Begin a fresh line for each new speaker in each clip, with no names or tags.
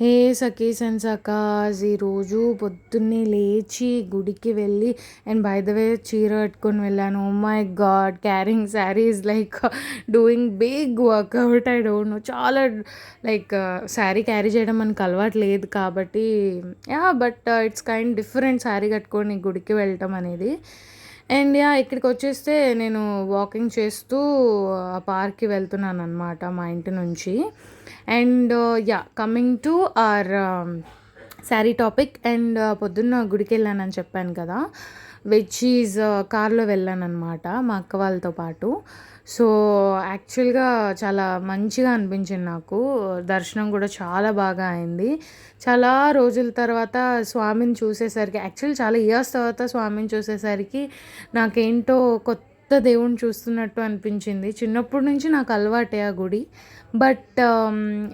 హే Sakhi's and సఖాస్ ఈరోజు పొద్దున్నే లేచి గుడికి వెళ్ళి అండ్ బై ద వే చీర కట్టుకొని వెళ్ళాను. Oh my God, carrying sari is like doing big workout. I don't know, చాలా లైక్ శారీ క్యారీ చేయడం మనకు అలవాటు లేదు కాబట్టి but it's kind different sari కట్టుకొని గుడికి వెళ్ళటం అనేది. అండ్ ఇక్కడికి వచ్చేస్తే నేను వాకింగ్ చేస్తూ ఆ పార్క్కి వెళ్తున్నాను అనమాట మా ఇంటి నుంచి. And coming to our sari topic. And పొద్దున్న గుడికి వెళ్ళానని చెప్పాను కదా, విచ్ ఈజ్ కార్లో వెళ్ళానన్నమాట మా అక్క వాళ్ళతో పాటు. సో యాక్చువల్గా చాలా మంచిగా అనిపించింది నాకు. దర్శనం కూడా చాలా బాగా అయింది. చాలా రోజుల తర్వాత స్వామిని చూసేసరికి, యాక్చువల్లీ చాలా ఇయర్స్ తర్వాత స్వామిని చూసేసరికి నాకేంటో కొత్త దేవుణ్ణి చూస్తున్నట్టు అనిపించింది. చిన్నప్పటి నుంచి నాకు అలవాటే ఆ గుడి, but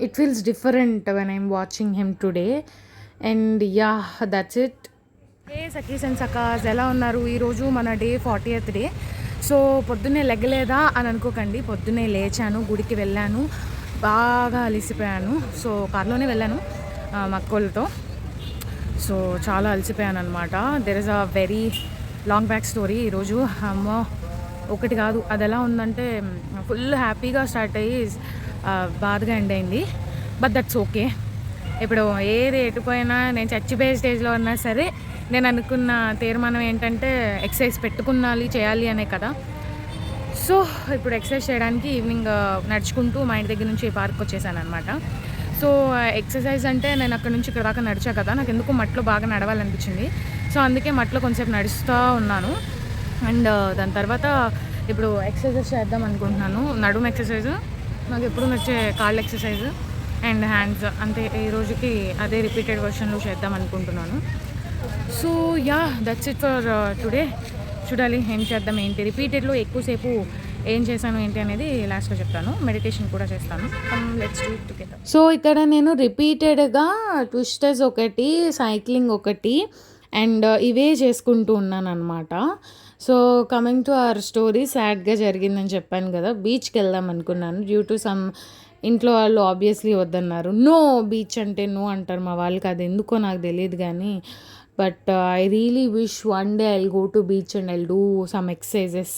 it feels different when I'm watching him today. And that's it. ఏ సఖీస్ అండ్ సఖాస్ ఎలా ఉన్నారు? ఈరోజు మన డే 40th డే. సో పొద్దున్నే లెగ్గలేదా అని అనుకోకండి, పొద్దున్నే లేచాను, గుడికి వెళ్ళాను, బాగా అలసిపోయాను. సో కార్లోనే వెళ్ళాను మా అక్కోళ్ళతో. సో చాలా అలసిపోయాను అనమాట. There is a very long back story. ఈరోజు అమ్మో ఒకటి కాదు, అది ఎలా ఉందంటే ఫుల్ హ్యాపీగా స్టార్ట్ అయ్యి బాధగా ఎండ్ అయింది. But that's okay. ఇప్పుడు ఏది ఎటుపోయినా నేను చచ్చిపోయే స్టేజ్లో ఉన్నా సరే, నేను అనుకున్న తీర్మానం ఏంటంటే ఎక్సర్సైజ్ పెట్టుకున్నాలి, చేయాలి అనే కదా. సో ఇప్పుడు ఎక్సర్సైజ్ చేయడానికి ఈవినింగ్ నడుచుకుంటూ మా ఇంటి దగ్గర నుంచి పార్క్ వచ్చేసాను అనమాట. సో ఎక్సర్సైజ్ అంటే నేను అక్కడ నుంచి ఇక్కడ దాకా నడిచా కదా, నాకు ఎందుకు మట్లో బాగా నడవాలనిపించింది. సో అందుకే మట్లో కొంచెంసేపు నడుస్తూ ఉన్నాను. అండ్ దాని తర్వాత ఇప్పుడు ఎక్సర్సైజ్ చేద్దాం అనుకుంటున్నాను. నడుము ఎక్సర్సైజ్, నాకు ఎప్పుడు నచ్చే కాళ్ళ ఎక్సర్సైజ్ అండ్ హ్యాండ్స్, అంతే. ఈ రోజుకి అదే రిపీటెడ్ వర్షన్లో చేద్దాం అనుకుంటున్నాను. So that's it for today. చూడాలి ఏం చేద్దాం ఏంటి, రిపీటెడ్లో ఎక్కువసేపు ఏం చేశాను ఏంటి అనేది లాస్ట్లో చెప్తాను. మెడిటేషన్ కూడా చేస్తాను. Let's do it together. So ఇక్కడ నేను రిపీటెడ్గా ట్విస్టర్స్ ఒకటి, సైక్లింగ్ ఒకటి, అండ్ ఇవే చేసుకుంటూ ఉన్నాను అనమాట. So coming to our story, సాడ్గా జరిగిందని చెప్పాను కదా, బీచ్కి వెళ్దాం అనుకున్నాను. డ్యూ టు సమ్ ఇంట్లో వాళ్ళు ఆబ్వియస్లీ వద్దన్నారు. నో, బీచ్ అంటే నో అంటారు మా వాళ్ళకి, అది ఎందుకో నాకు తెలియదు కానీ. But I really wish one day I'll go to beach and I'll do some exercises.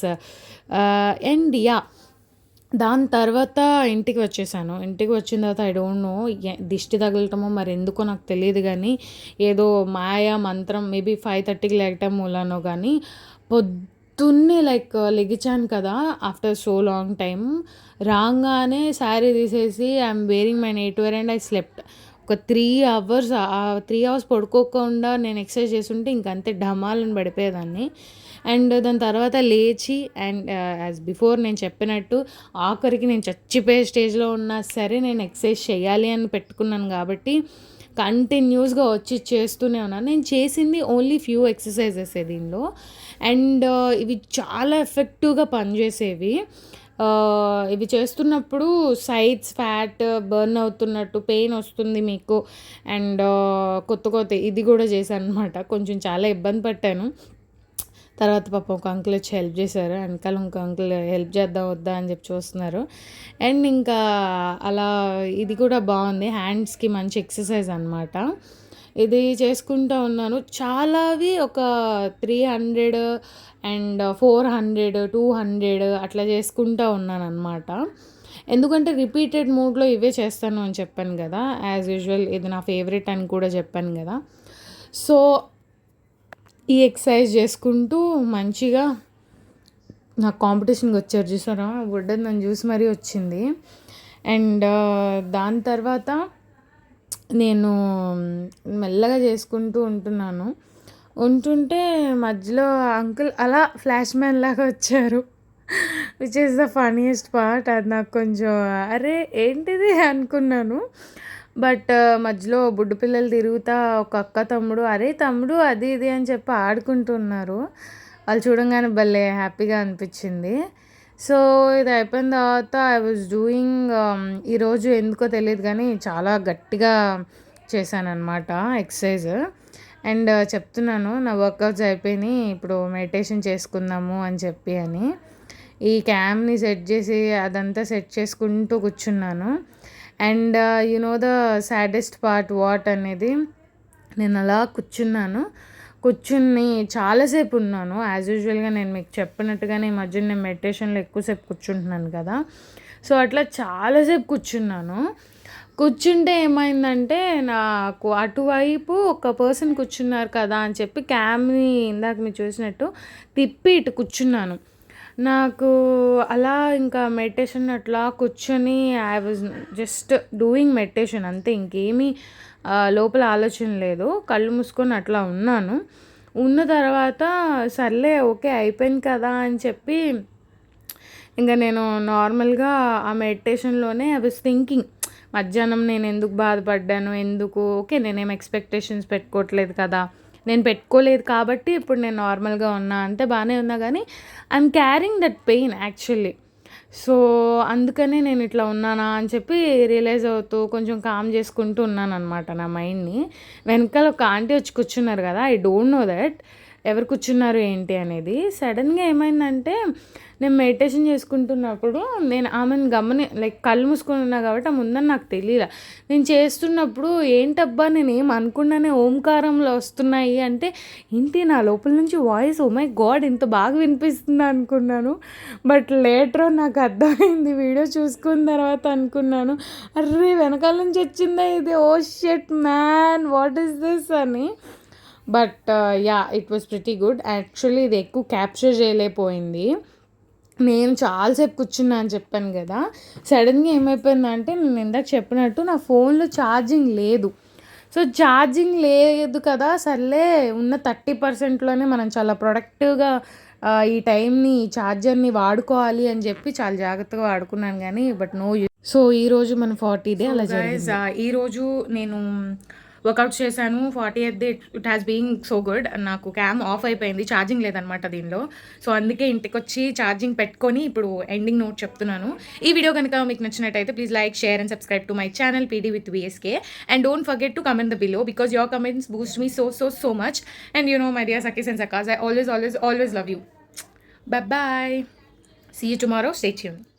And దాని తర్వాత ఇంటికి వచ్చేసాను. ఇంటికి వచ్చిన తర్వాత ఐ డోంట్ నో, దిష్టి తగలటమో మరి ఎందుకో నాకు తెలియదు కానీ, ఏదో మాయా మంత్రం, మేబీ 5:30కి లేగటం మూలానో కానీ, పొద్దున్నే లైక్ లెగిచాను కదా ఆఫ్టర్ సో లాంగ్ టైమ్. రాగానే శారీ తీసేసి I'm wearing my night wear and I slept. ఒక 3 అవర్స్, 3 అవర్స్ పడుకోకుండా నేను ఎక్సర్సైజ్ చేస్తుంటే ఇంకంతే ఢమాలని పడిపోయేదాన్ని. అండ్ దాని తర్వాత లేచి అండ్ యాజ్ బిఫోర్ నేను చెప్పినట్టు ఆఖరికి నేను చచ్చిపోయే స్టేజ్లో ఉన్నా సరే నేను ఎక్సర్సైజ్ చేయాలి అని పెట్టుకున్నాను కాబట్టి కంటిన్యూస్గా వచ్చి చేస్తూనే ఉన్నాను. నేను చేసింది ఓన్లీ ఫ్యూ ఎక్సర్సైజెస్ దీనిలో, అండ్ ఇవి చాలా ఎఫెక్టివ్గా పనిచేసేవి. ఇవి చేస్తున్నప్పుడు సైడ్స్ ఫ్యాట్ బర్న్ అవుతున్నట్టు పెయిన్ వస్తుంది మీకు. అండ్ కొత్త ఇది కూడా చేశాను అనమాట. కొంచెం చాలా ఇబ్బంది పడ్డాను. తర్వాత పాపం ఒక అంకుల్ వచ్చి హెల్ప్ చేశారు. వెనకాల ఇంకో అంకుల్ హెల్ప్ చేద్దాం వద్దా అని చెప్పి చూస్తున్నారు. అండ్ ఇంకా అలా ఇది కూడా బాగుంది, హ్యాండ్స్కి మంచి ఎక్సర్సైజ్ అనమాట. ఇది చేసుకుంటూ ఉన్నాను. చాలావి ఒక 300 అండ్ 400, 200 అట్లా చేసుకుంటూ ఉన్నాను అనమాట. ఎందుకంటే రిపీటెడ్ మూడ్లో ఇవే చేస్తాను అని చెప్పాను కదా. యాజ్ యూజువల్ ఇది నా ఫేవరెట్ అని కూడా చెప్పాను కదా. సో ఈ ఎక్సర్సైజ్ చేసుకుంటూ మంచిగా నాకు కాంపిటీషన్కి వచ్చారు చూసారా, బుడ్డది నన్ను చూసి మరీ వచ్చింది. అండ్ దాని తర్వాత నేను మెల్లగా చేసుకుంటూ ఉంటుంటే మధ్యలో అంకుల్ అలా ఫ్లాష్ మ్యాన్ లాగా వచ్చారు, which is the funniest part. అది నాకు కొంచెం అరే ఏంటిది అనుకున్నాను. బట్ మధ్యలో బుడ్డు పిల్లలు తిరుగుతా ఒక అక్క తమ్ముడు, అరే తమ్ముడు అది ఇది అని చెప్పి ఆడుకుంటున్నారు. వాళ్ళు చూడంగానే భలే హ్యాపీగా అనిపించింది. సో ఇది అయిపోయిన తర్వాత ఐ వాజ్ డూయింగ్, ఈరోజు ఎందుకో తెలియదు కానీ చాలా గట్టిగా చేశానన్నమాట ఎక్సర్సైజ్. అండ్ చెప్తున్నాను నా వర్కౌట్స్ అయిపోయినాయి, ఇప్పుడు మెడిటేషన్ చేసుకుందాము అని చెప్పి ఈ క్యామ్ని సెట్ చేసి అదంతా సెట్ చేసుకుంటూ కూర్చున్నాను. And the saddest part what అనేది, నేను అలా కూర్చుని చాలాసేపు ఉన్నాను. యాజ్ యూజువల్గా నేను మీకు చెప్పినట్టుగానే ఈ మధ్య నేను మెడిటేషన్లో ఎక్కువసేపు కూర్చుంటున్నాను కదా. సో అట్లా చాలాసేపు కూర్చుంటే ఏమైందంటే, నాకు అటువైపు ఒక పర్సన్ కూర్చున్నారు కదా అని చెప్పి క్యామ్ని ఇందాక మీరు చూసినట్టు తిప్పి ఇటు కూర్చున్నాను. నాకు అలా ఇంకా మెడిటేషన్ అట్లా కూర్చొని I was just doing meditation అంతే, ఇంకేమీ లోపల ఆలోచన లేదు. కళ్ళు మూసుకొని అట్లా ఉన్నాను. ఉన్న తర్వాత సర్లే ఓకే అయిపోయింది కదా అని చెప్పి ఇంకా నేను నార్మల్గా ఆ మెడిటేషన్లోనే ఐ వాజ్ థింకింగ్, మధ్యాహ్నం నేను ఎందుకు బాధపడ్డాను, ఓకే నేనేం ఎక్స్పెక్టేషన్స్ పెట్టుకోవట్లేదు కదా, నేను పెట్టుకోలేదు కాబట్టి ఇప్పుడు నేను నార్మల్గా ఉన్నా, అంటే బాగానే ఉన్నా కానీ I'm carrying that pain actually. So అందుకనే నేను ఇట్లా ఉన్నానా అని చెప్పి రియలైజ్ అవుతూ కొంచెం కామ్ చేసుకుంటూ ఉన్నాను అనమాట నా మైండ్ని. వెనకాల ఒక ఆంటీ వచ్చి కూర్చున్నారు కదా, ఐ డోంట్ నో దట్ ఎవరు కూర్చున్నారు ఏంటి అనేది. సడన్గా ఏమైందంటే, నేను మెడిటేషన్ చేసుకుంటున్నప్పుడు నేను ఆమెను లైక్ కళ్ళు మూసుకొని ఉన్నా కాబట్టి ఆ ముందని నాకు తెలియదు. నేను చేస్తున్నప్పుడు ఏంటబ్బా నేను ఏం అనుకున్నానే ఓంకారంలో వస్తున్నాయి అంటే, ఏంటి నా లోపల నుంచి వాయిస్ ఓ మై గాడ్ ఇంత బాగా వినిపిస్తుంది అనుకున్నాను. బట్ లేటర్ నాకు అర్థమైంది, వీడియో చూసుకున్న తర్వాత అనుకున్నాను, అర్రే వెనకాల నుంచి వచ్చిందా ఇది, oh shit man what is this అని. But it was pretty good. Actually ఇది ఎక్కువ క్యాప్చర్ చేయలేకపోయింది. నేను చాలాసేపు కూర్చున్నా అని చెప్పాను కదా, సడన్గా ఏమైపోయిందంటే, నేను ఇందాక చెప్పినట్టు నా ఫోన్లో ఛార్జింగ్ లేదు. సో ఛార్జింగ్ లేదు కదా, సర్లే ఉన్న 30%లోనే మనం చాలా ప్రొడక్టివ్గా ఈ టైంని ఈ ఛార్జర్ని వాడుకోవాలి అని చెప్పి చాలా జాగ్రత్తగా వాడుకున్నాను కానీ బట్ నో యూజ్. సో ఈరోజు మన 40 డే అలా జరిగింది. ఈరోజు నేను వర్కౌట్ చేశాను. 40th day it has being so good. నాకు క్యామ్ ఆఫ్ అయిపోయింది, ఛార్జింగ్ లేదనమాట దీనిలో. సో అందుకే ఇంటికి వచ్చి ఛార్జింగ్ పెట్టుకొని ఇప్పుడు ఎండింగ్ నోట్ చెప్తున్నాను. ఈ వీడియో కనుక మీకు నచ్చినట్టయితే please like, share and subscribe to my channel PD with VSK. And don't forget to comment the below because your comments boost me so much. And my dear Sakis and Sakas, I always love you. Bye bye. See you tomorrow. Stay tuned.